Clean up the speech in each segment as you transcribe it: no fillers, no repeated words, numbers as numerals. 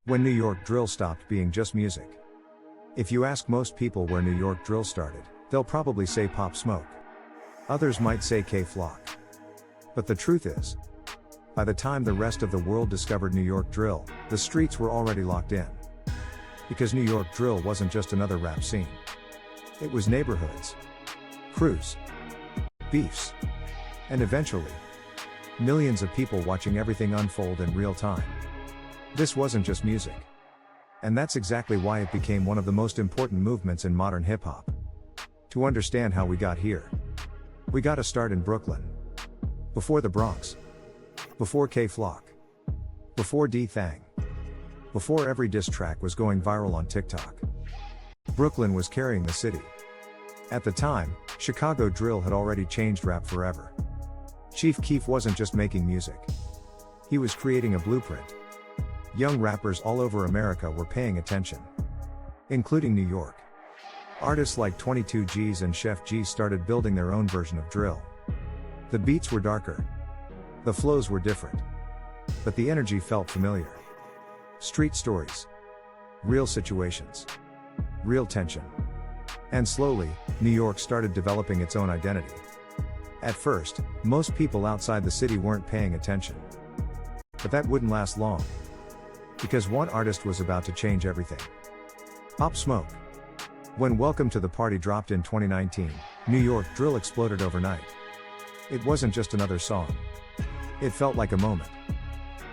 When New York drill stopped being just music. If you ask most people where New York drill started, they'll probably say Pop Smoke. Others might say K-Flock. But the truth is, by the time the rest of the world discovered New York drill, the streets were already locked in. Because New York drill wasn't just another rap scene. It was neighborhoods, crews, beefs, and eventually, millions of people watching everything unfold in real time. This wasn't just music. And that's exactly why it became one of the most important movements in modern hip-hop. To understand how we got here, we gotta start in Brooklyn. Before the Bronx. Before K-Flock. Before DThang. Before every diss track was going viral on TikTok. Brooklyn was carrying the city. At the time, Chicago drill had already changed rap forever. Chief Keef wasn't just making music. He was creating a blueprint. Young rappers all over America were paying attention. Including New York. Artists like 22Gz and Sheff G started building their own version of drill. The beats were darker. The flows were different. But the energy felt familiar. Street stories. Real situations. Real tension. And slowly, New York started developing its own identity. At first, most people outside the city weren't paying attention. But that wouldn't last long. Because one artist was about to change everything. Pop Smoke. When Welcome to the Party dropped in 2019, New York drill exploded overnight. It wasn't just another song. It felt like a moment.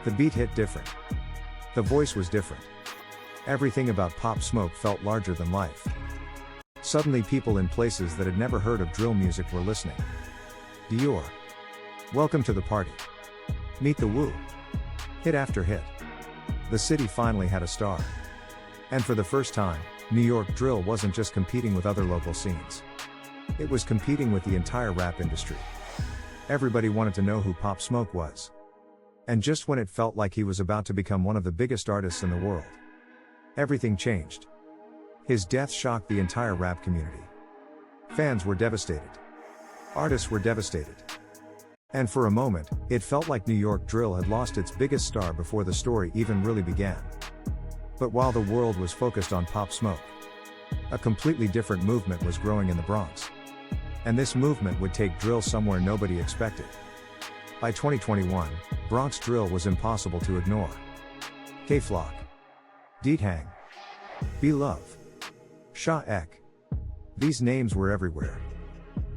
The beat hit different. The voice was different. Everything about Pop Smoke felt larger than life. Suddenly people in places that had never heard of drill music were listening. Dior. Welcome to the Party. Meet the Woo. Hit after hit. The city finally had a star. And for the first time, New York drill wasn't just competing with other local scenes. It was competing with the entire rap industry. Everybody wanted to know who Pop Smoke was. And just when it felt like he was about to become one of the biggest artists in the world, everything changed. His death shocked the entire rap community. Fans were devastated. Artists were devastated. And for a moment, it felt like New York drill had lost its biggest star before the story even really began. But while the world was focused on Pop Smoke, a completely different movement was growing in the Bronx. And this movement would take drill somewhere nobody expected. By 2021, Bronx drill was impossible to ignore. K-Flock, DThang, B-Lovee, Sha EK. These names were everywhere.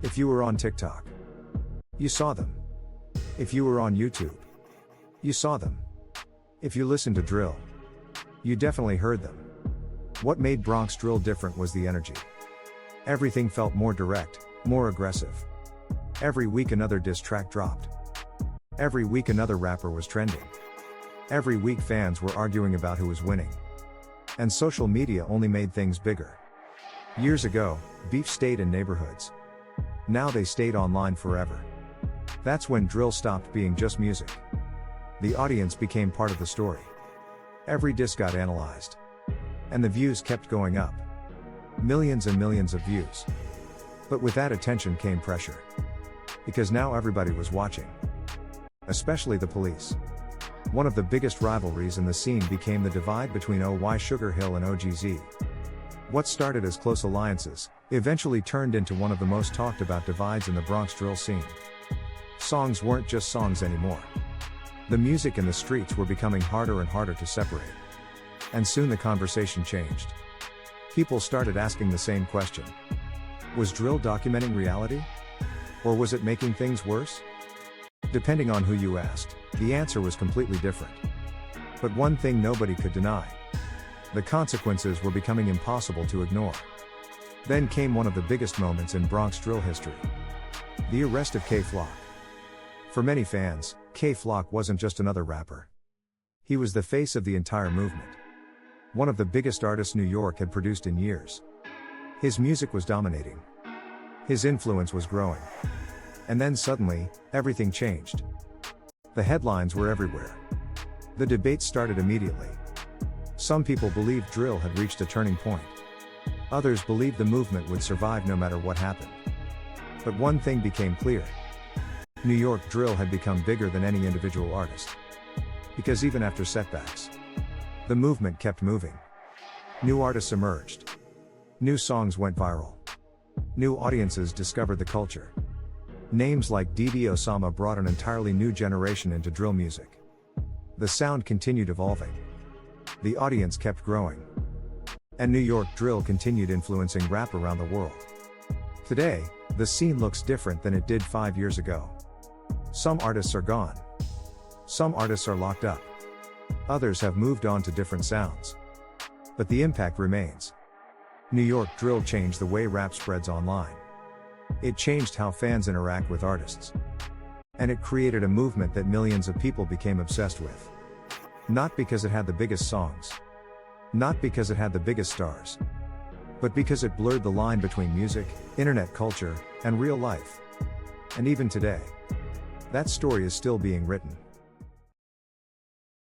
If you were on TikTok, you saw them. If you were on YouTube, you saw them. If you listened to drill, you definitely heard them. What made Bronx drill different was the energy. Everything felt more direct, more aggressive. Every week another diss track dropped. Every week another rapper was trending. Every week fans were arguing about who was winning. And social media only made things bigger. Years ago, beef stayed in neighborhoods. Now they stayed online forever. That's when drill stopped being just music. The audience became part of the story. Every diss got analyzed. And the views kept going up. Millions and millions of views. But with that attention came pressure. Because now everybody was watching. Especially the police. One of the biggest rivalries in the scene became the divide between OY and OGz. What started as close alliances, eventually turned into one of the most talked about divides in the Bronx drill scene. Songs weren't just songs anymore. The music and the streets were becoming harder and harder to separate. And soon the conversation changed. People started asking the same question. Was drill documenting reality? Or was it making things worse? Depending on who you asked, the answer was completely different. But one thing nobody could deny. The consequences were becoming impossible to ignore. Then came one of the biggest moments in Bronx drill history. The arrest of K-Flock. For many fans, K-Flock wasn't just another rapper. He was the face of the entire movement. One of the biggest artists New York had produced in years. His music was dominating. His influence was growing. And then suddenly, everything changed. The headlines were everywhere. The debate started immediately. Some people believed drill had reached a turning point. Others believed the movement would survive no matter what happened. But one thing became clear. New York drill had become bigger than any individual artist. Because even after setbacks, The movement kept moving. New artists emerged. New songs went viral. New audiences discovered the culture. Names like DThang brought an entirely new generation into drill music. The sound continued evolving. The audience kept growing. And New York drill continued influencing rap around the world. Today, the scene looks different than it did 5 years ago. Some artists are gone. Some artists are locked up. Others have moved on to different sounds. But the impact remains. New York drill changed the way rap spreads online. It changed how fans interact with artists. And it created a movement that millions of people became obsessed with. Not because it had the biggest songs. Not because it had the biggest stars. But because it blurred the line between music, internet culture, and real life. And even today, that story is still being written.